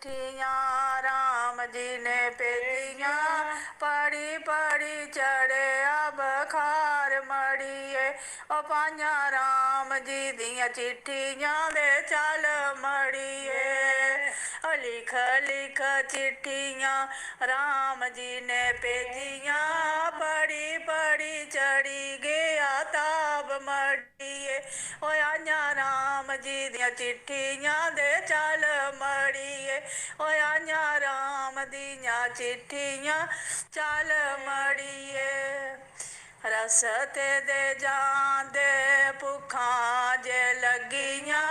चिट्ठियाँ राम जी ने भेजियाँ, पढ़ी पढ़ी चढ़िया बखार मड़िए। ओ पाइयां राम जी दियां चिट्ठियाँ दे चल मड़िए। ओ लिख लिख चिट्ठियाँ राम जी ने भेजियाँ, पढ़ी पढ़ी चढ़ी गया ताब मड़िए। ओ आइयां राम जी दियां चिट्ठियाँ दे चल मड़िए। ओ आइयां राम दियां चिट्ठियाँ चल मड़िए। रस्ते दे जांदे भुखां जे लगियां,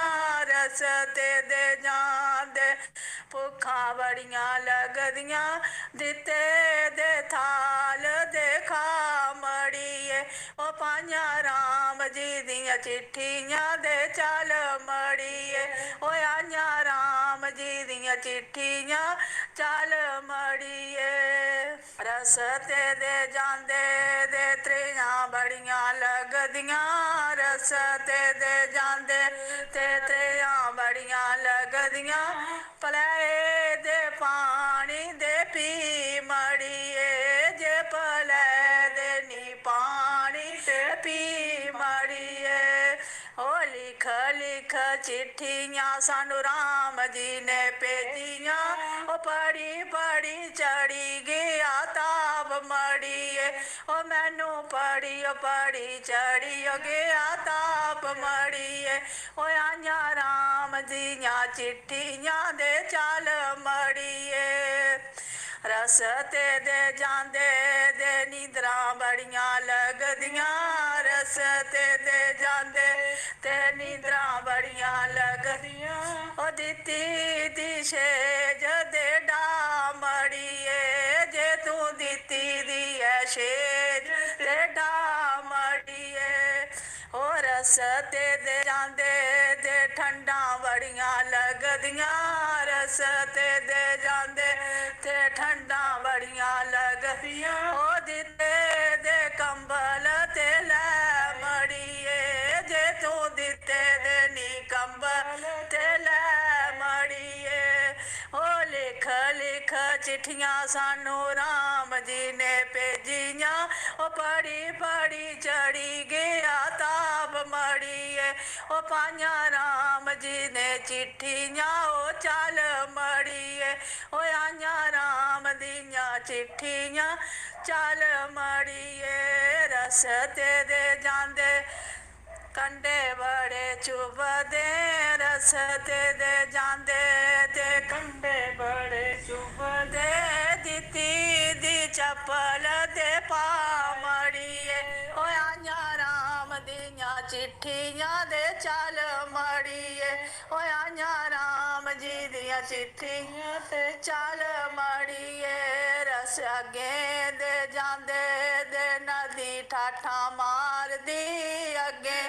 रस्ते दे जांदे भुखां बड़ियां लगदियां, दिते दे थाल दे खा मड़िए। ओ पाइयां राम जी दियां चिट्ठियाँ दे चल मड़िए। ओ आइयां राम जी दियां चिट्ठियाँ चल मड़िए। रस्ते दे जांदे दे त्रेयां बड़ियां लगदियां, रस्ते दे जांदे ते त्रेयां बड़ियां लगदियां, भले दे पानी दे पी मड़िए। जे भले दे नी पानी ते पी मड़िए। ओ लिख लिख चिट्ठियाँ सानू राम जी ने भेजियाँ, ओ पढ़ी पढ़ी चढ़ी गया ताब मड़िए। ओ मैनू पढ़ी चढ़ी गया ताब मड़िए। ओ आइयां राम दियां चिट्ठियाँ दे चल मड़िए। रस्ते दे जांदे दे नींदरां बड़ियां लगदियां, रस्ते दे जांदे ते नींदरां बड़ियां लगदियां, ओ दित्ती दी सेज दे डा मड़िए। जे तू दित्ती दी ऐ सेज ते डा मड़िए। ओ रस्ते दे जांदे दे ठंडां बड़ियां लगदियां, रस्ते दे जांदे ते ठंडां बड़ियां लगदियां, ओ दित्ते दे कंबल ते लै मड़िए। जे तू दित्ते दे नी कंबल ते लै मड़िए। ओ लिख लिख चिट्ठियाँ सानू राम जी ने भेजियाँ, ओ पढ़ी पढ़ी चढ़ी गया ताब मड़िए। ओ पाइयां राम जी ने चिट्ठियाँ ओ चल मड़िए। ओ आइयां राम दियां चिट्ठियाँ चल मड़िए। रस्ते दे जांदे कंडे बड़े चुभदे, रस्ते दे जांदे ते कंडे बड़े चुभदे, दित्ती दी चप्पल दे पा मड़िए। ओ आइयां राम दियां चिट्ठियाँ दे चल मड़िए। ओ आइयां राम जी दियां चिट्ठियाँ ते चल मड़िए। रस अगे दे जांदे दे नदी ठाठा मारदी, अगे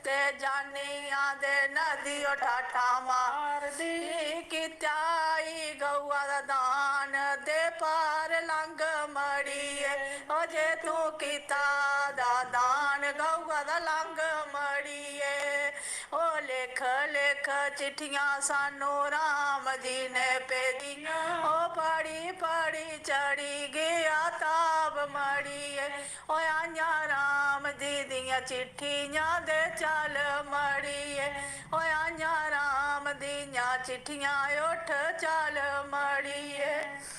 ते जानियां दे नदी ओ ठाठा मारदी, कित्या ई गौआ दा दान दे पार लंघ मड़िए। ओ जे तू कीता दा दान गौआ दा लंघ मड़िए। ओ लिख लिख चिट्ठियाँ सानू राम जी ने भेजियाँ, ओ पढ़ी पढ़ी चढ़ी गया ताब मड़िए। ओ आइयां राम जी दियां चिट्ठियाँ दे चल मड़िए। ओ आइयां राम दियां चिट्ठियाँ उठ चल